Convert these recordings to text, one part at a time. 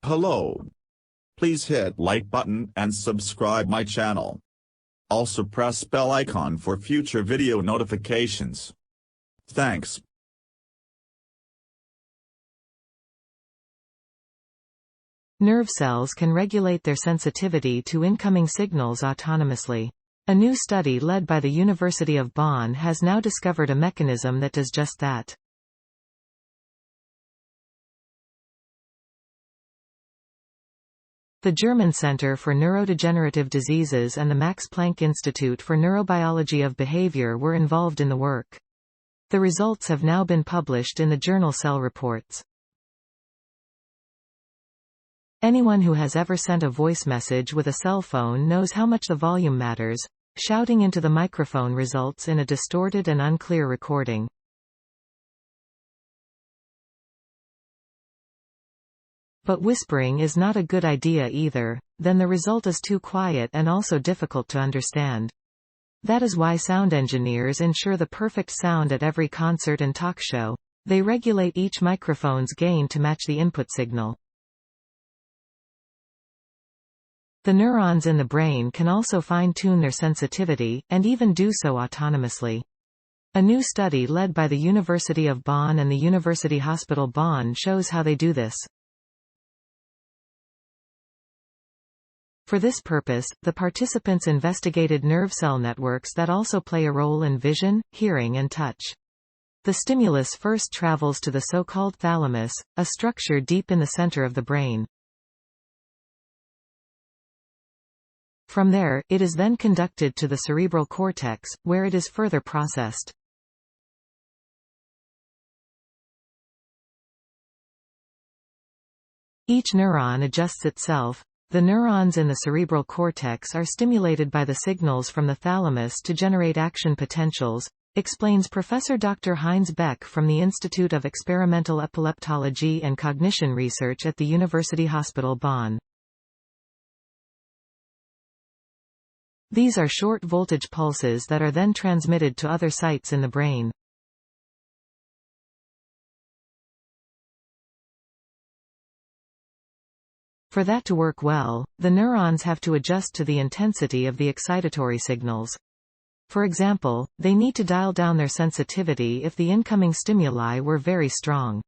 Hello. Please hit like button and subscribe my channel. Also press bell icon for future video notifications. Thanks. Nerve cells can regulate their sensitivity to incoming signals autonomously. A new study led by the University of Bonn has now discovered a mechanism that does just that. The German Center for Neurodegenerative Diseases and the Max Planck Institute for Neurobiology of Behavior were involved in the work. The results have now been published in the journal Cell Reports. Anyone who has ever sent a voice message with a cell phone knows how much the volume matters. Shouting into the microphone results in a distorted and unclear recording. But whispering is not a good idea either, then the result is too quiet and also difficult to understand. That is why sound engineers ensure the perfect sound at every concert and talk show. They regulate each microphone's gain to match the input signal. The neurons in the brain can also fine-tune their sensitivity, and even do so autonomously. A new study led by the University of Bonn and the University Hospital Bonn shows how they do this. For this purpose, the participants investigated nerve cell networks that also play a role in vision, hearing and touch. The stimulus first travels to the so-called thalamus, a structure deep in the center of the brain. From there, it is then conducted to the cerebral cortex, where it is further processed. Each neuron adjusts itself. The neurons in the cerebral cortex are stimulated by the signals from the thalamus to generate action potentials, explains Professor Dr. Heinz Beck from the Institute of Experimental Epileptology and Cognition Research at the University Hospital Bonn. These are short voltage pulses that are then transmitted to other sites in the brain. For that to work well, the neurons have to adjust to the intensity of the excitatory signals. For example, they need to dial down their sensitivity if the incoming stimuli were very strong.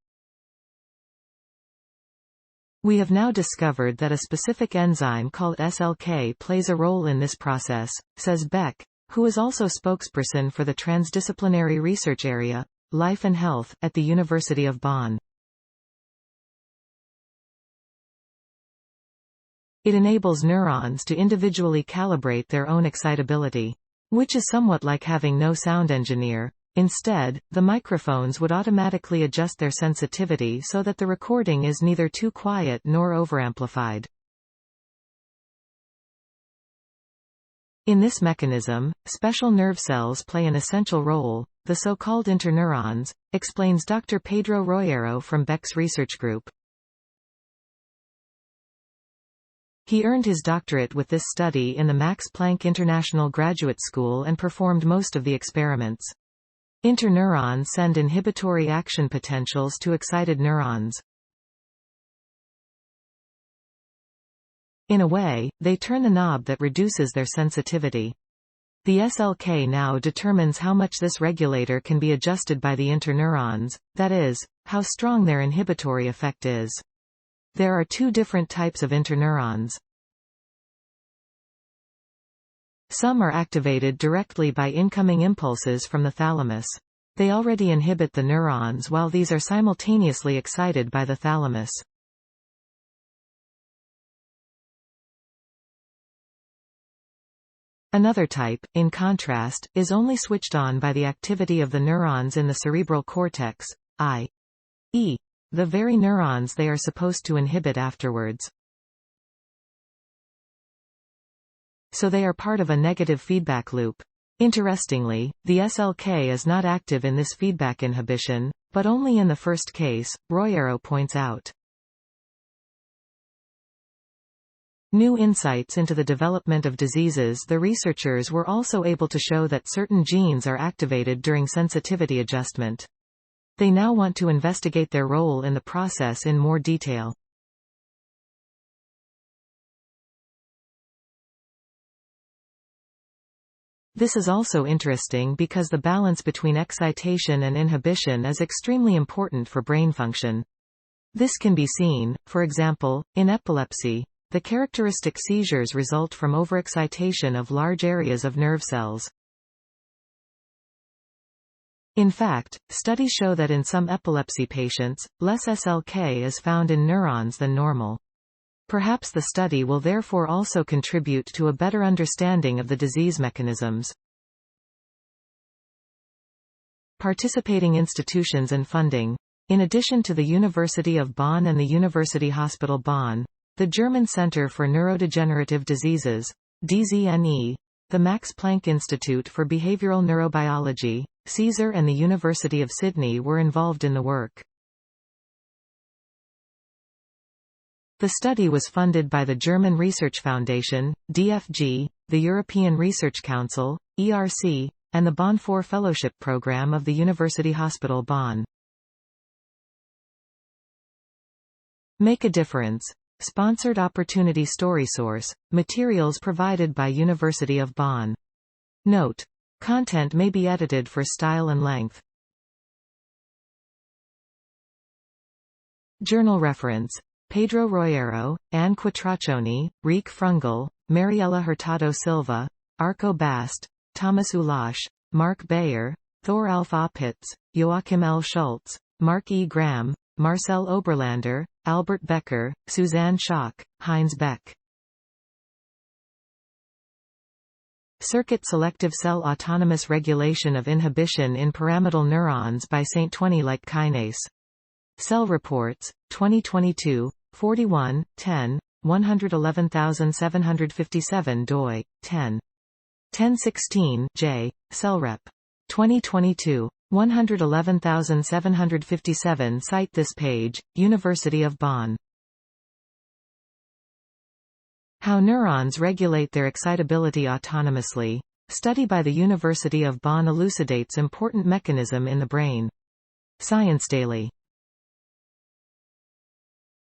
We have now discovered that a specific enzyme called SLK plays a role in this process, says Beck, who is also spokesperson for the transdisciplinary research area, Life and Health, at the University of Bonn. It enables neurons to individually calibrate their own excitability, which is somewhat like having no sound engineer. Instead, the microphones would automatically adjust their sensitivity so that the recording is neither too quiet nor overamplified. In this mechanism, special nerve cells play an essential role, the so-called interneurons, explains Dr. Pedro Royero from Beck's research group. He earned his doctorate with this study in the Max Planck International Graduate School and performed most of the experiments. Interneurons send inhibitory action potentials to excited neurons. In a way, they turn the knob that reduces their sensitivity. The SLK now determines how much this regulator can be adjusted by the interneurons, that is, how strong their inhibitory effect is. There are two different types of interneurons. Some are activated directly by incoming impulses from the thalamus. They already inhibit the neurons while these are simultaneously excited by the thalamus. Another type, in contrast, is only switched on by the activity of the neurons in the cerebral cortex, i.e., the very neurons they are supposed to inhibit afterwards. So they are part of a negative feedback loop. Interestingly, the SLK is not active in this feedback inhibition, but only in the first case, Royero points out. New insights into the development of diseases. The researchers were also able to show that certain genes are activated during sensitivity adjustment. They now want to investigate their role in the process in more detail. This is also interesting because the balance between excitation and inhibition is extremely important for brain function. This can be seen, for example, in epilepsy. The characteristic seizures result from overexcitation of large areas of nerve cells. In fact, studies show that in some epilepsy patients, less SLK is found in neurons than normal. Perhaps the study will therefore also contribute to a better understanding of the disease mechanisms. Participating institutions and funding. In addition to the University of Bonn and the University Hospital Bonn, the German Center for Neurodegenerative Diseases, DZNE, the Max Planck Institute for Behavioral Neurobiology, CSER and the University of Sydney were involved in the work. The study was funded by the German Research Foundation, DFG, the European Research Council, ERC, and the Bonn 4 Fellowship Program of the University Hospital Bonn. Make a difference. Sponsored opportunity story source, materials provided by University of Bonn. Note: content may be edited for style and length. Journal reference: Pedro Royero, Anne Quattraccioni, Riek Frungel, Mariella Hurtado Silva, Arco Bast, Thomas Ulasch, Mark Bayer, Thor Alf Opitz, Joachim L. Schultz, Mark E. Graham, Marcel Oberlander, Albert Becker, Suzanne Schock, Heinz Beck. Circuit Selective Cell Autonomous Regulation of Inhibition in Pyramidal Neurons by St20-like Kinase. Cell Reports, 2022, 41, 10, 111757 doi, 10. 1016 J. CellRep. 2022. 111757 Cite this page, University of Bonn. How neurons regulate their excitability autonomously. Study by the University of Bonn elucidates important mechanism in the brain. Science Daily.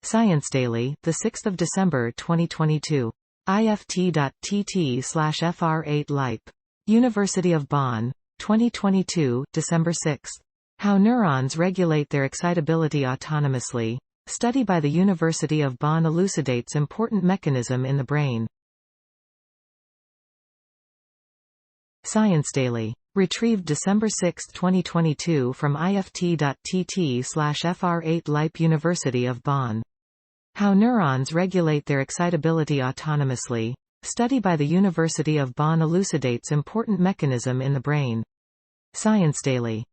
Science Daily, 6 December 2022. ift.tt/fr8 University of Bonn. 2022, December 6. How neurons regulate their excitability autonomously. Study by the University of Bonn elucidates important mechanism in the brain. Science Daily. Retrieved December 6, 2022 from ift.tt/fr8 University of Bonn. How neurons regulate their excitability autonomously. Study by the University of Bonn elucidates important mechanism in the brain. Science Daily.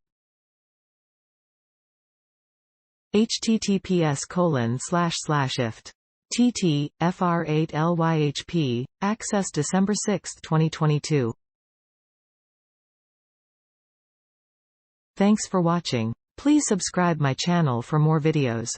https://ift.tt/fr8 Access December 6, 2022. Thanks for watching. Please subscribe my channel for more videos.